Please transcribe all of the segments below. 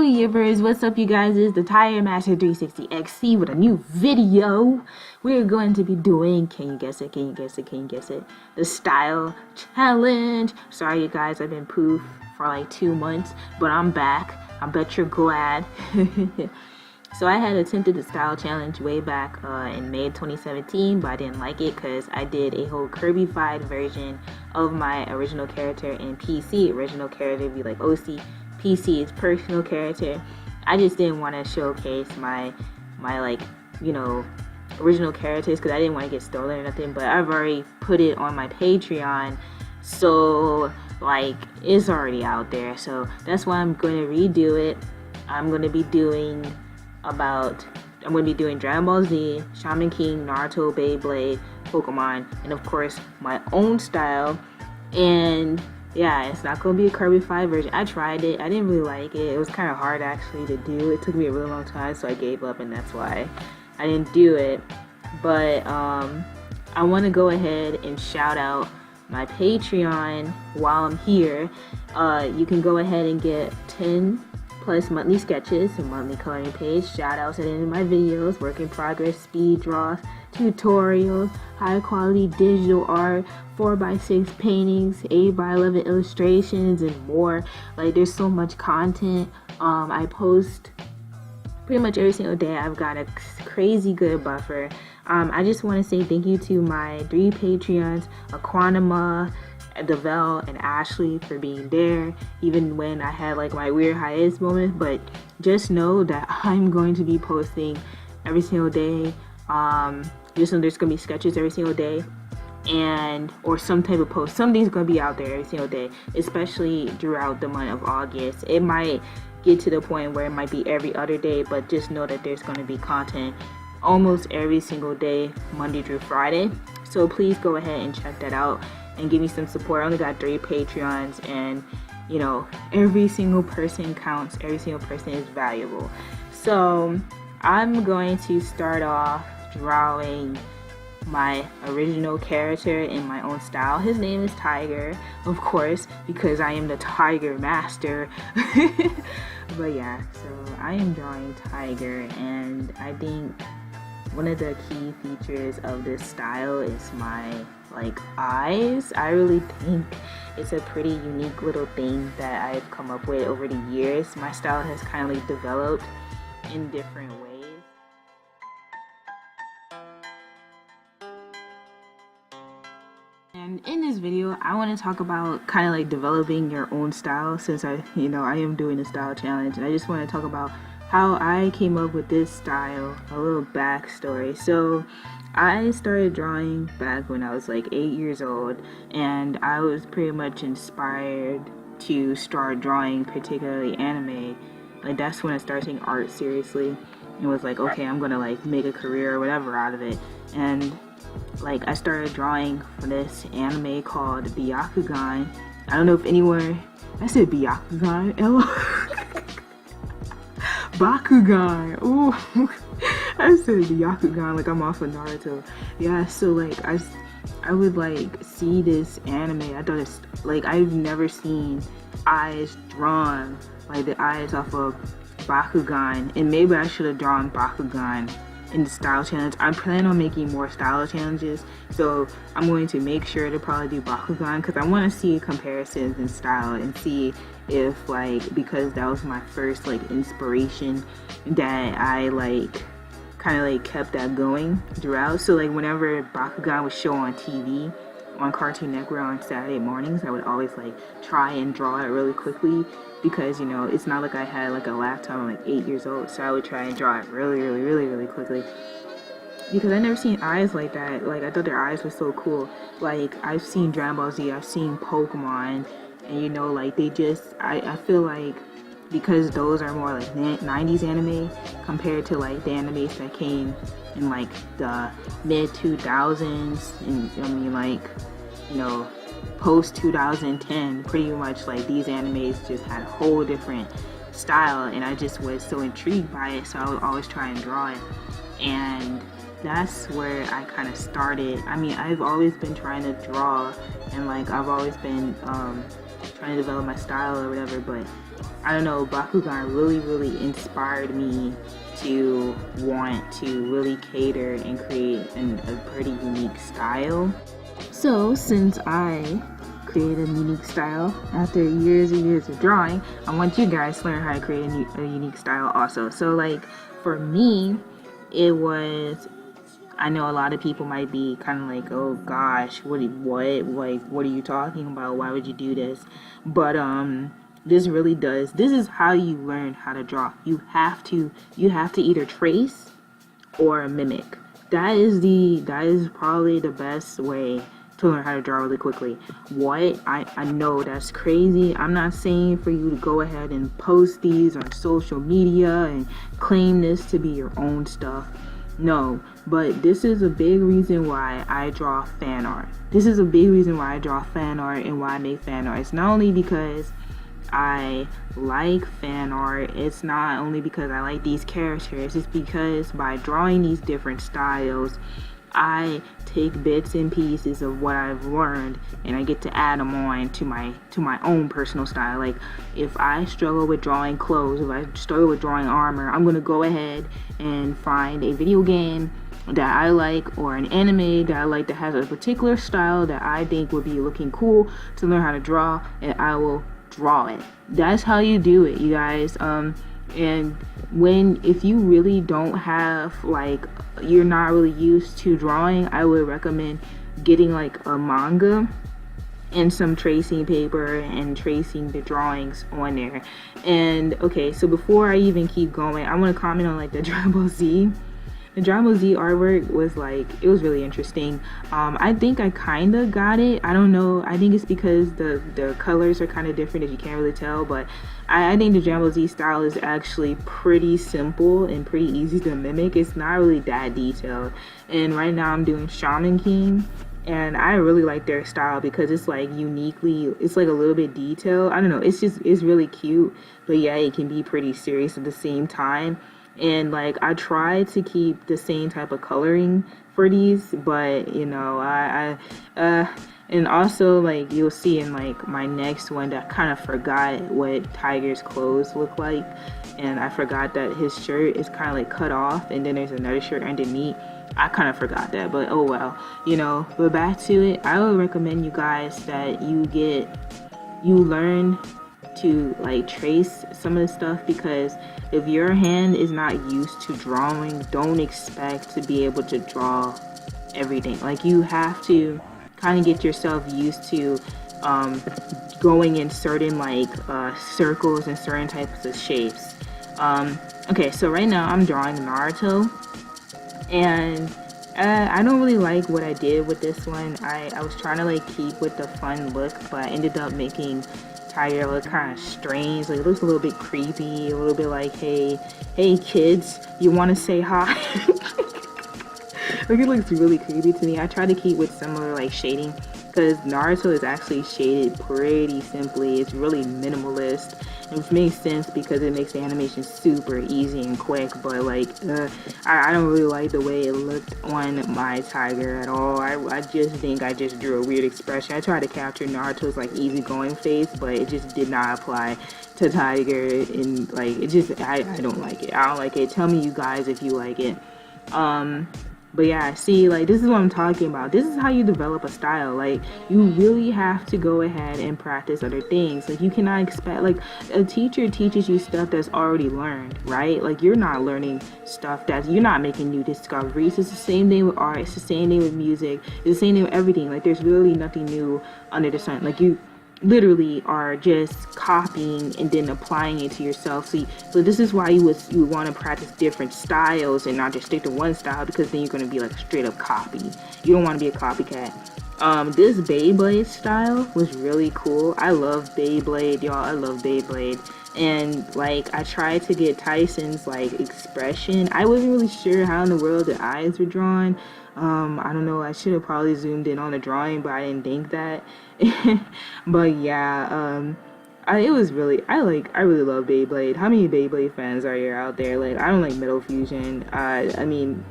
Yippers, what's up you guys? It's the Tire Master 360 XC with a new video. We're going to be doing, can you guess it, the style challenge. Sorry you guys, I've been poof for like 2 months, but I'm back. I bet you're glad. So I had attempted the style challenge way back in May 2017, but I didn't like it because I did a whole Kirby-fied version of my original character in PC. Original character would be like OC, PC is personal character. I just didn't want to showcase my like, you know, original characters because I didn't want to get stolen or nothing, but I've already put it on my Patreon, so like it's already out there. So that's why I'm going to redo it. I'm going to be doing Dragon Ball Z, Shaman King, Naruto, Beyblade, Pokemon, and of course my own style. And yeah, it's not going to be a Kirby-fied version. I tried it. I didn't really like it. It was kind of hard actually to do. It took me a really long time, so I gave up, and that's why I didn't do it. But I want to go ahead and shout out my Patreon while I'm here. You can go ahead and get 10 plus monthly sketches and monthly coloring page, shout outs at the end of my videos, work in progress, speed draws, tutorials, high quality digital art, 4x6 paintings, 8x11 illustrations, and more. Like, there's so much content. I post pretty much every single day. I've got a crazy good buffer. I just want to say thank you to my 3 Patreons, Aquanima, Devel, and Ashley for being there even when I had like my weird hiatus moment. But just know that I'm going to be posting every single day. Just know there's gonna be sketches every single day, and or some type of post. Something's gonna be out there every single day, especially throughout the month of August. It might get to the point where it might be every other day, but just know that there's gonna be content almost every single day, Monday through Friday. So please go ahead and check that out and give me some support. I only got 3 Patreons, and you know, every single person counts. Every single person is valuable. So I'm going to start off drawing my original character in my own style. His name is Tiger, of course, because I am the Tiger Master. But yeah, so I am drawing Tiger, and I think one of the key features of this style is my like eyes. I really think it's a pretty unique little thing that I've come up with over the years. My style has kind of like developed in different ways. And in this video, I want to talk about kind of like developing your own style, since I am doing a style challenge, and I just want to talk about how I came up with this style, a little backstory. So I started drawing back when I was like 8 years old, and I was pretty much inspired to start drawing particularly anime. Like, that's when I started taking art seriously and was like, okay, I'm gonna like make a career or whatever out of it. And like, I started drawing for this anime called Byakugan. I don't know if anyone, I said Byakugan, Bakugan. Ooh, I said Byakugan like I'm off of Naruto. Yeah, so like I would like see this anime. I thought it's like, I've never seen eyes drawn like the eyes off of Bakugan, and maybe I should have drawn Bakugan in the style challenge. I'm planning on making more style challenges, so I'm going to make sure to probably do Bakugan because I want to see comparisons in style and see if like, because that was my first like inspiration, that I like kind of like kept that going throughout. So like, whenever Bakugan was shown on TV on Cartoon Network on Saturday mornings, I would always like try and draw it really quickly, because you know, it's not like I had like a laptop. I'm like 8 years old, so I would try and draw it really quickly, because I never seen eyes like that. Like, I thought their eyes were so cool. Like, I've seen Dragon Ball Z, I've seen Pokemon, and you know, like, they just, I feel like because those are more like 90s anime compared to like the animes that came in like the mid 2000s, and I mean, like, you know, post 2010, pretty much like these animes just had a whole different style, and I just was so intrigued by it, so I would always try and draw it. And that's where I kind of started. I mean, I've always been trying to draw, and like, I've always been trying to develop my style or whatever, but I don't know, Bakugan really inspired me to want to really cater and create a pretty unique style. So since I created a unique style after years and years of drawing, I want you guys to learn how to create a unique style also. So like for me, it was, I know a lot of people might be kind of like, oh gosh, what are you talking about? Why would you do this? But this really does. This is how you learn how to draw. You have to either trace or mimic. That is probably the best way to learn how to draw really quickly. I know that's crazy. I'm not saying for you to go ahead and post these on social media and claim this to be your own stuff. No, but this is a big reason why I draw fan art. This is a big reason why I draw fan art and why I make fan art. It's not only because I like fan art, it's not only because I like these characters, it's because by drawing these different styles, I take bits and pieces of what I've learned and I get to add them on to my own personal style. Like if I struggle with drawing clothes, if I struggle with drawing armor, I'm gonna go ahead and find a video game that I like or an anime that I like that has a particular style that I think would be looking cool to learn how to draw, and I will draw it. That's how you do it, you guys. And if you really don't have, like, you're not really used to drawing, I would recommend getting like a manga and some tracing paper and tracing the drawings on there. And okay, so before I even keep going, I want to comment on like the Dragon Ball Z. The Dragon Ball Z artwork was like, it was really interesting. I think I kind of got it. I don't know. I think it's because the colors are kind of different, as you can't really tell. But I think the Dragon Ball Z style is actually pretty simple and pretty easy to mimic. It's not really that detailed. And right now I'm doing Shaman King. And I really like their style because it's like uniquely, it's like a little bit detailed. I don't know. It's really cute. But yeah, it can be pretty serious at the same time. And like I try to keep the same type of coloring for these, but you know, and also like you'll see in like my next one that I kind of forgot what Tiger's clothes look like, and I forgot that his shirt is kind of like cut off, and then there's another shirt underneath. I kind of forgot that, but oh well, you know. But back to it, I would recommend you guys that you learn to like trace some of the stuff, because if your hand is not used to drawing, don't expect to be able to draw everything. Like you have to kind of get yourself used to going in certain like circles and certain types of shapes. Okay, so right now I'm drawing Naruto, and I don't really like what I did with this one. I was trying to like keep with the fun look, but I ended up making Tiger look kind of strange. Like it looks a little bit creepy, a little bit like, hey kids, you want to say hi? Like it looks really creepy to me. I try to keep with similar like shading, because Naruto is actually shaded pretty simply. It's really minimalist, which makes sense because it makes the animation super easy and quick. But like I don't really like the way it looked on my Tiger at all. I just think I just drew a weird expression. I tried to capture Naruto's like easygoing face, but it just did not apply to Tiger. And like it just, I don't like it. I don't like it. Tell me you guys if you like it. But yeah, see, like, this is what I'm talking about. This is how you develop a style. Like, you really have to go ahead and practice other things. Like, you cannot expect, like, a teacher teaches you stuff that's already learned, right? Like, you're not learning stuff you're not making new discoveries. It's the same thing with art. It's the same thing with music. It's the same thing with everything. Like, there's really nothing new under the sun. Like, you literally are just copying and then applying it to yourself. So this is why you would want to practice different styles and not just stick to one style, because then you're going to be like a straight up copy. You don't want to be a copycat. This Beyblade style was really cool. I love Beyblade, y'all. I love Beyblade. And like I tried to get Tyson's like expression. I wasn't really sure how in the world the eyes were drawn. I don't know, I should have probably zoomed in on the drawing, but I didn't think that. But yeah, I really love Beyblade. How many Beyblade fans are there out there? Like, I don't like Metal Fusion. I mean,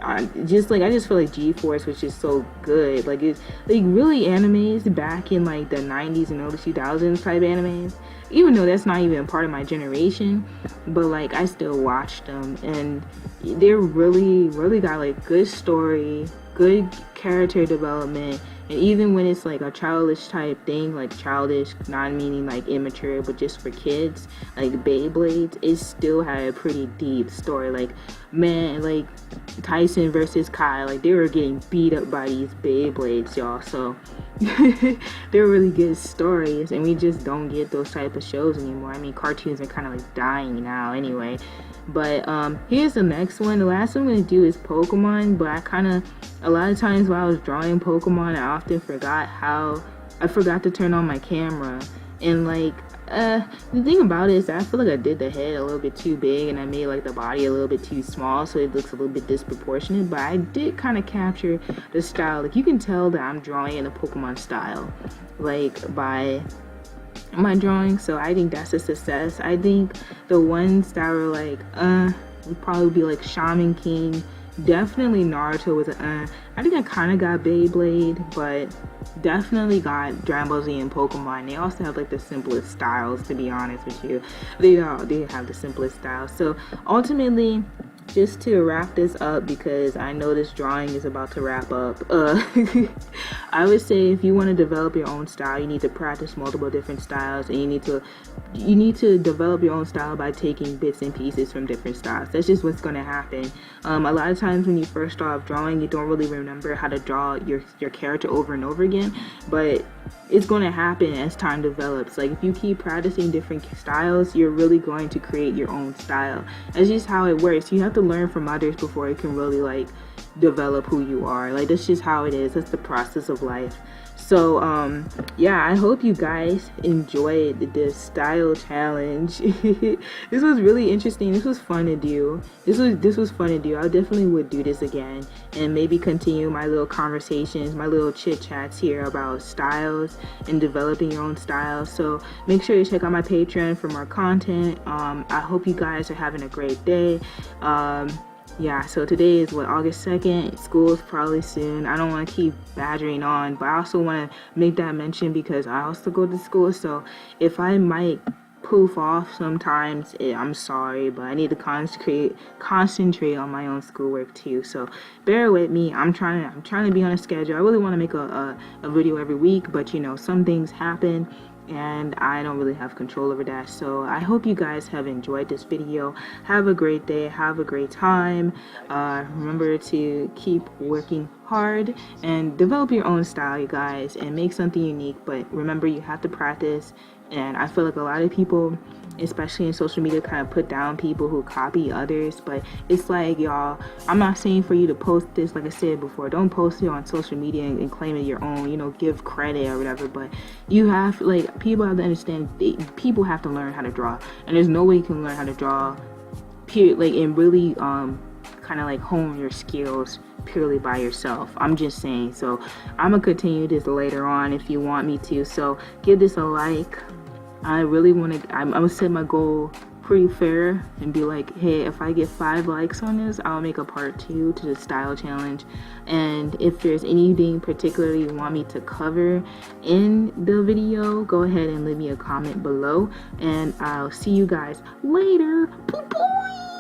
I just feel like G-Force was just so good. Like it's like really animes back in like the 90s and early 2000s type animes. Even though that's not even part of my generation, but like I still watch them, and they're really got like good story, good character development. And even when it's like a childish type thing, like childish, not meaning like immature, but just for kids, like Beyblades, it still had a pretty deep story. Like, man, like Tyson versus Kai, like they were getting beat up by these Beyblades, y'all. So they're really good stories, and we just don't get those type of shows anymore. I mean, cartoons are kind of like dying now anyway. But here's the next one. The last one I'm gonna do is Pokemon, but a lot of times while I was drawing Pokemon, I often forgot to turn on my camera. And like the thing about it is that I feel like I did the head a little bit too big, and I made like the body a little bit too small, so it looks a little bit disproportionate. But I did kind of capture the style. Like you can tell that I'm drawing in a Pokemon style, like by my drawing. So I think that's a success. I think the ones that were like would probably be like Shaman King. Definitely Naruto was I think I kind of got Beyblade, but definitely got Dragon Ball Z and Pokemon. They also have like the simplest styles, to be honest with you. They have the simplest styles. So ultimately, just to wrap this up, because I know this drawing is about to wrap up, I would say if you want to develop your own style, you need to practice multiple different styles, and you need to develop your own style by taking bits and pieces from different styles. That's just what's going to happen. A lot of times when you first start off drawing, you don't really remember how to draw your character over and over again, but it's going to happen as time develops. Like if you keep practicing different styles, you're really going to create your own style. That's just how it works. You have to learn from others before you can really like develop who you are. Like that's just how it is. That's the process of life. So yeah, I hope you guys enjoyed this style challenge. This was really interesting. This was fun to do. This was fun to do. I definitely would do this again, and maybe continue my little conversations, my little chit chats here about styles and developing your own style. So make sure you check out my Patreon for more content. I hope you guys are having a great day. Yeah, so today is August 2nd. School is probably soon. I don't want to keep badgering on, but I also want to make that mention because I also go to school. So if I might poof off sometimes, I'm sorry, but I need to concentrate on my own schoolwork too. So bear with me. I'm trying to be on a schedule. I really want to make a video every week, but you know, some things happen, and I don't really have control over that. So I hope you guys have enjoyed this video. Have a great day. Have a great time. Remember to keep working hard and develop your own style, you guys, and make something unique. But remember, you have to practice. And I feel like a lot of people, especially in social media, kind of put down people who copy others. But it's like, y'all, I'm not saying for you to post this, like I said before, don't post it on social media and claim it your own, you know, give credit or whatever. But you have, like, people have to understand, people have to learn how to draw. And there's no way you can learn how to draw, like, and really kind of like hone your skills purely by yourself. I'm just saying. So I'm gonna continue this later on if you want me to. So give this a like. I really want to, I'm gonna set my goal pretty fair and be like, hey, if I get 5 likes on this, I'll make a part 2 to the style challenge. And if there's anything particularly you want me to cover in the video, go ahead and leave me a comment below, and I'll see you guys later. Bye-bye.